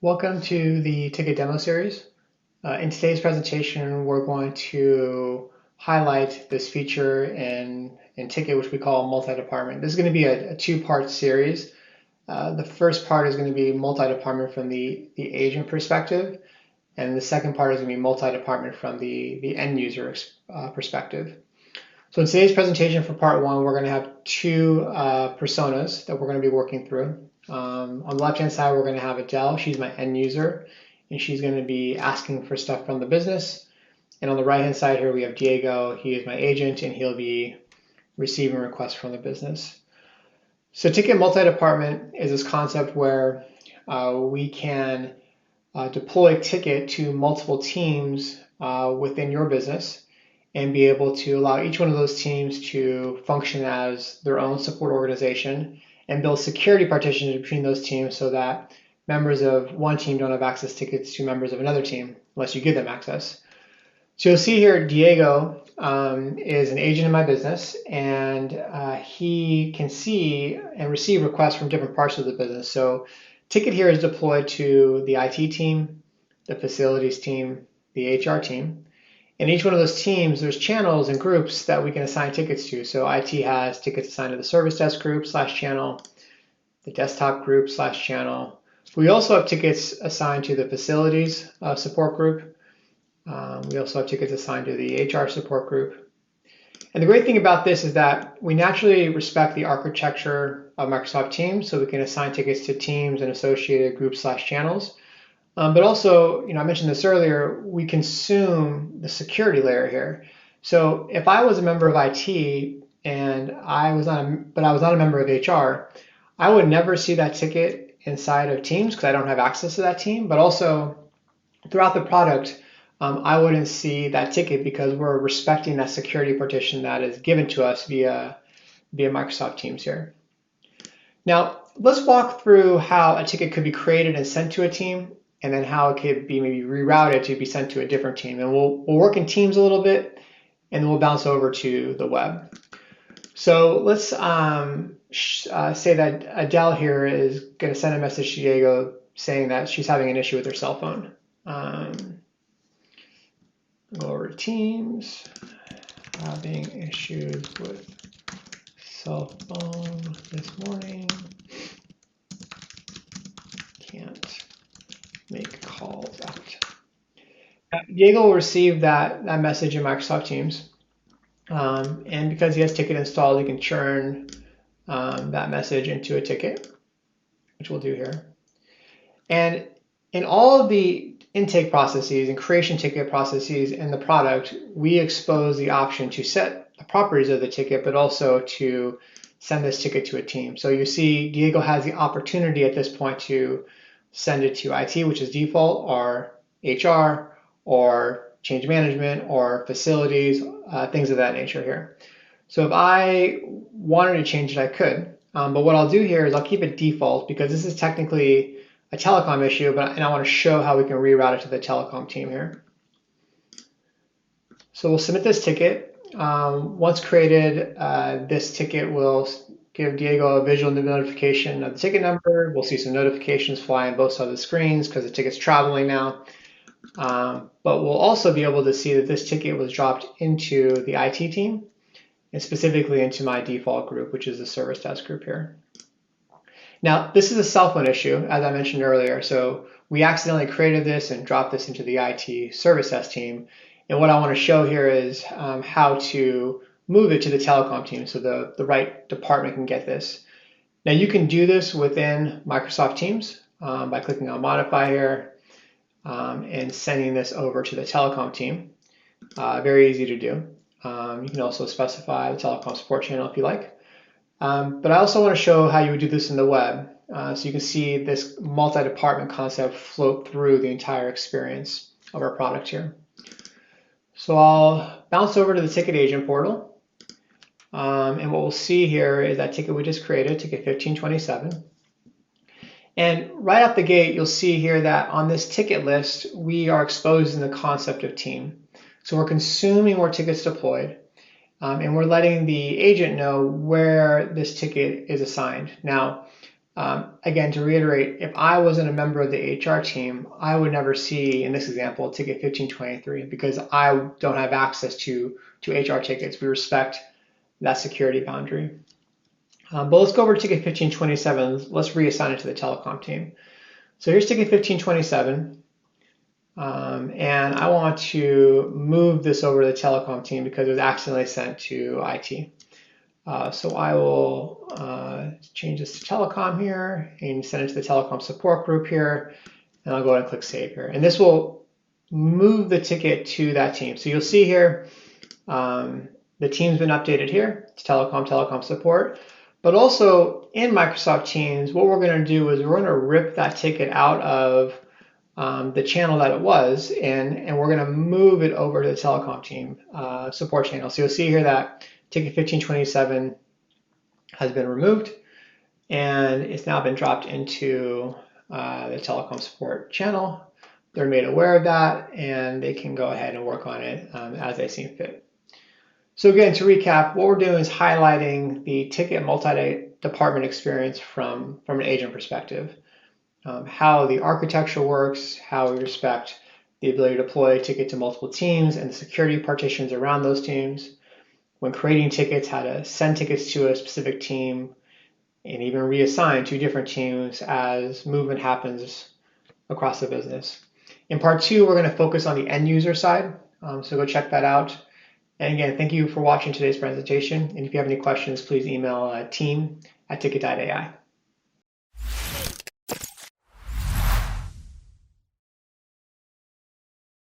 Welcome to the Tikit demo series. In today's presentation, we're going to highlight this feature in Tikit, which we call multi-department. This is going to be a two-part series. The first part is going to be multi-department from the agent perspective, and the second part is going to be multi-department from the end user perspective. So in today's presentation for part one, we're going to have two personas that we're going to be working through. On the left-hand side, we're going to have Adele. She's my end user, and she's going to be asking for stuff from the business. And on the right-hand side here, we have Diego. He is my agent, and he'll be receiving requests from the business. So Tikit multi-department is this concept where we can deploy Tikit to multiple teams within your business and be able to allow each one of those teams to function as their own support organization and build security partitions between those teams so that members of one team don't have access tickets to members of another team unless you give them access. So you'll see here Diego is an agent in my business, and he can see and receive requests from different parts of the business. So Tikit here is deployed to the IT team, the facilities team, the HR team. In each one of those teams, there's channels and groups that we can assign tickets to. So IT has tickets assigned to the service desk group / channel, the desktop group / channel. We also have tickets assigned to the facilities support group. We also have tickets assigned to the HR support group. And the great thing about this is that we naturally respect the architecture of Microsoft Teams, so we can assign tickets to teams and associated groups / channels. But also, I mentioned this earlier, we consume the security layer here. So if I was a member of IT and I was not a member of HR, I would never see that ticket inside of Teams because I don't have access to that team. But also throughout the product, I wouldn't see that ticket because we're respecting that security partition that is given to us via Microsoft Teams here. Now, let's walk through how a ticket could be created and sent to a team, and then how it could be maybe rerouted to be sent to a different team. And we'll work in Teams a little bit, and then we'll bounce over to the web. So let's say that Adele here is going to send a message to Diego saying that she's having an issue with her cell phone. Go over to Teams, having issues with cell phone this morning. Can't make calls out. Diego will receive that message in Microsoft Teams. And because he has Tikit installed, he can churn that message into a ticket, which we'll do here. And in all of the intake processes and creation ticket processes in the product, we expose the option to set the properties of the ticket, but also to send this ticket to a team. So you see Diego has the opportunity at this point to send it to IT, which is default, or HR, or change management, or facilities, things of that nature here. So if I wanted to change it, I could. But what I'll do here is I'll keep it default because this is technically a telecom issue, and I want to show how we can reroute it to the telecom team here. So we'll submit this ticket. Once created, this ticket will give Diego a visual notification of the ticket number. We'll see some notifications fly on both sides of the screens because the ticket's traveling now. But we'll also be able to see that this ticket was dropped into the IT team and specifically into my default group, which is the service desk group here. Now, this is a cell phone issue, as I mentioned earlier. So we accidentally created this and dropped this into the IT service desk team. And what I want to show here is how to move it to the telecom team so the right department can get this. Now, you can do this within Microsoft Teams by clicking on Modify here and sending this over to the telecom team. Very easy to do. You can also specify the telecom support channel if you like. But I also want to show how you would do this in the web. So you can see this multi-department concept float through the entire experience of our product here. So I'll bounce over to the Tikit agent portal. And what we'll see here is that ticket we just created, ticket 1527. And right out the gate, you'll see here that on this ticket list, we are exposing the concept of team. So we're consuming more tickets deployed. And we're letting the agent know where this ticket is assigned. Now, Again, to reiterate, if I wasn't a member of the HR team, I would never see, in this example, ticket 1523 because I don't have access to HR tickets. We respect that security boundary. But let's go over to ticket 1527. Let's reassign it to the telecom team. So here's ticket 1527. And I want to move this over to the telecom team because it was accidentally sent to IT. So I will change this to telecom here and send it to the telecom support group here. And I'll go ahead and click save here. And this will move the ticket to that team. So you'll see here, the team's been updated here to telecom support. But also in Microsoft Teams, what we're going to do is we're going to rip that ticket out of the channel that it was in, and we're going to move it over to the telecom team support channel. So you'll see here that ticket 1527 has been removed, and it's now been dropped into the telecom support channel. They're made aware of that, and they can go ahead and work on it as they see fit. So again, to recap, what we're doing is highlighting the ticket multi-department experience from an agent perspective. How the architecture works, how we respect the ability to deploy a ticket to multiple teams and the security partitions around those teams. When creating tickets, how to send tickets to a specific team and even reassign to different teams as movement happens across the business. In part 2, we're going to focus on the end user side, so go check that out. And again, thank you for watching today's presentation. And if you have any questions, please email team@tikit.ai.